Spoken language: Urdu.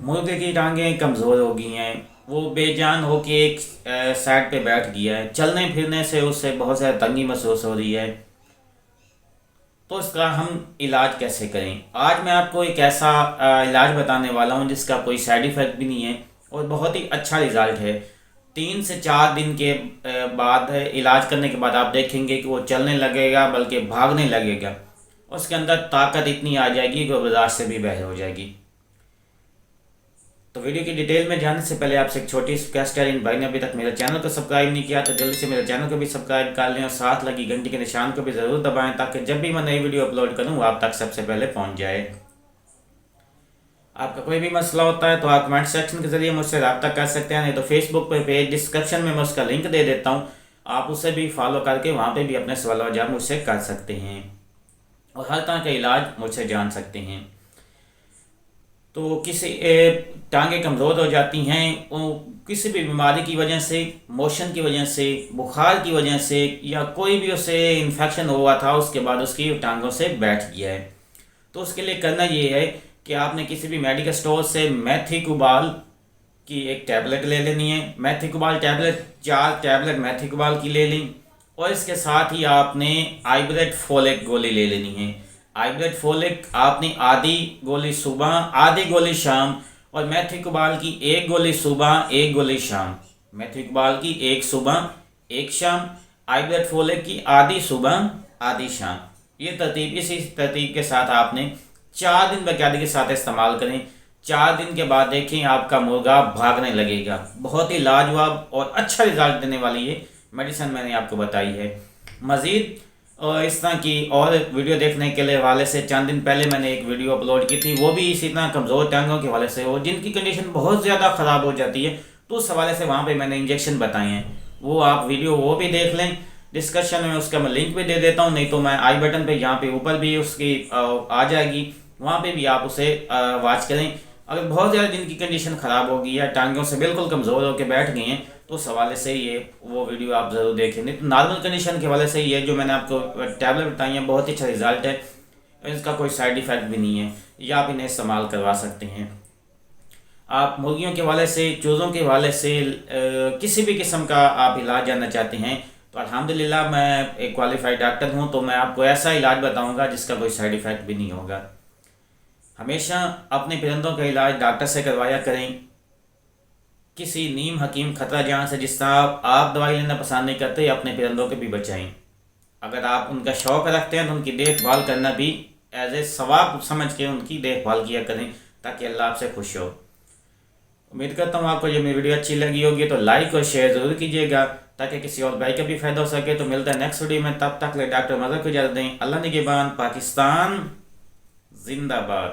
مرغے کی ٹانگیں کمزور ہو گئی ہیں، وہ بے جان ہو کے ایک سائڈ پہ بیٹھ گیا ہے، چلنے پھرنے سے اسے بہت زیادہ تنگی محسوس ہو رہی ہے۔ تو اس کا ہم علاج کیسے کریں؟ آج میں آپ کو ایک ایسا علاج بتانے والا ہوں جس کا کوئی سائیڈ ایفیکٹ بھی نہیں ہے اور بہت ہی اچھا رزلٹ ہے۔ 3 سے 4 دن کے بعد علاج کرنے کے بعد آپ دیکھیں گے کہ وہ چلنے لگے گا، بلکہ بھاگنے لگے گا، اس کے اندر طاقت اتنی آ جائے گی کہ وہ برداشت سے بھی باہر ہو جائے گی۔ تو ویڈیو کی ڈیٹیل میں جانے سے پہلے آپ سے ایک چھوٹی سی ریکویسٹ ہے، ان بھائی نے ابھی تک میرے چینل کو سبسکرائب نہیں کیا تو جلدی سے میرے چینل کو بھی سبسکرائب کر لیں اور ساتھ لگی گھنٹی کے نشان کو بھی ضرور دبائیں تاکہ جب بھی میں نئی ویڈیو اپلوڈ کروں وہ آپ تک سب سے پہلے پہنچ جائے۔ آپ کا کوئی بھی مسئلہ ہوتا ہے تو آپ کمنٹ سیکشن کے ذریعے مجھ سے رابطہ کر سکتے ہیں، نہیں تو فیس بک پہ پیج ڈسکرپشن میں اس کا لنک دے دیتا ہوں، آپ اسے بھی فالو کر کے وہاں پہ بھی اپنے سوال و جواب مجھ سے کر سکتے ہیں اور ہر طرح کا علاج مجھ سے جان سکتے ہیں۔ تو کسی ٹانگیں کمزور ہو جاتی ہیں کسی بھی بیماری کی وجہ سے، موشن کی وجہ سے، بخار کی وجہ سے، یا کوئی بھی اسے انفیکشن ہوا تھا اس کے بعد اس کی ٹانگوں سے بیٹھ گیا ہے، تو اس کے لیے کرنا یہ ہے کہ آپ نے کسی بھی میڈیکل سٹور سے میتھی کوبال کی ایک ٹیبلٹ لے لینی ہے۔ میتھی کوبال ٹیبلٹ 4 ٹیبلٹ میتھی کوبال کی لے لیں اور اس کے ساتھ ہی آپ نے آئیبریٹ فولک گولی لے لینی ہے۔ آئیبریٹ فولک آپ نے آدھی گولی صبح، آدھی گولی شام، اور میتھی کوبال کی 1 گولی صبح، 1 گولی شام۔ میتھی کوبال کی 1 صبح 1 شام، آئیبریٹ فولک کی آدھی صبح آدھی شام۔ یہ ترتیب، اسی ترتیب کے ساتھ آپ نے 4 دن باقاعدگی کے ساتھ استعمال کریں۔ 4 دن کے بعد دیکھیں آپ کا مرغا بھاگنے لگے گا۔ بہت ہی لاجواب اور اچھا رزلٹ دینے والی یہ میڈیسن میں نے آپ کو بتائی ہے۔ مزید اس طرح کی اور ویڈیو دیکھنے کے لیے حوالے سے چند دن پہلے میں نے ایک ویڈیو اپلوڈ کی تھی، وہ بھی اسی طرح کمزور ٹانگوں کے حوالے سے ہو جن کی کنڈیشن بہت زیادہ خراب ہو جاتی ہے، تو اس حوالے سے وہاں پہ میں نے انجیکشن بتائے ہیں، وہ آپ ویڈیو وہ بھی دیکھ لیں۔ ڈسکشن میں اس کا میں لنک بھی دے دیتا ہوں، نہیں تو میں آئی بٹن پہ یہاں پہ اوپر بھی اس کی آ جائے گی، وہاں پہ بھی آپ اسے واچ کریں۔ اگر بہت زیادہ جن کی کنڈیشن خراب ہو گئی ہے، ٹانگوں سے بالکل کمزور ہو کے بیٹھ گئی ہیں، تو اس حوالے سے یہ وہ ویڈیو آپ ضرور دیکھیں۔ نہیں تو نارمل کنڈیشن کے حوالے سے یہ جو میں نے آپ کو ٹیبلٹ بتائی ہیں بہت ہی اچھا رزلٹ ہے، اس کا کوئی سائیڈ ایفیکٹ بھی نہیں ہے، یا آپ انہیں استعمال کروا سکتے ہیں۔ آپ مرغیوں کے حوالے سے، چوزوں کے حوالے سے کسی بھی قسم کا آپ علاج جاننا چاہتے ہیں تو الحمدللہ میں ایک کوالیفائڈ ڈاکٹر ہوں، تو میں آپ کو ایسا علاج بتاؤں گا جس کا کوئی سائیڈ ایفیکٹ بھی نہیں ہوگا۔ ہمیشہ اپنے پرندوں کا علاج ڈاکٹر سے کروایا کریں، کسی نیم حکیم خطرہ جان سے، جس طرح آپ دوائی لینا پسند نہیں کرتے، اپنے پرندوں کو بھی بچائیں۔ اگر آپ ان کا شوق رکھتے ہیں تو ان کی دیکھ بھال کرنا بھی ایز اے ثواب سمجھ کے ان کی دیکھ بھال کیا کریں تاکہ اللہ آپ سے خوش ہو۔ امید کرتا ہوں آپ کو یہ میری ویڈیو اچھی لگی ہوگی تو لائک اور شیئر ضرور کیجیے گا تاکہ کسی اور بھائی کا بھی فائدہ ہو سکے۔ تو ملتا ہے نیکسٹ ویڈیو میں، تب تک لے ڈاکٹر مظہر کو اجازت دیں۔ اللہ نگہبان، پاکستان زندہ باد۔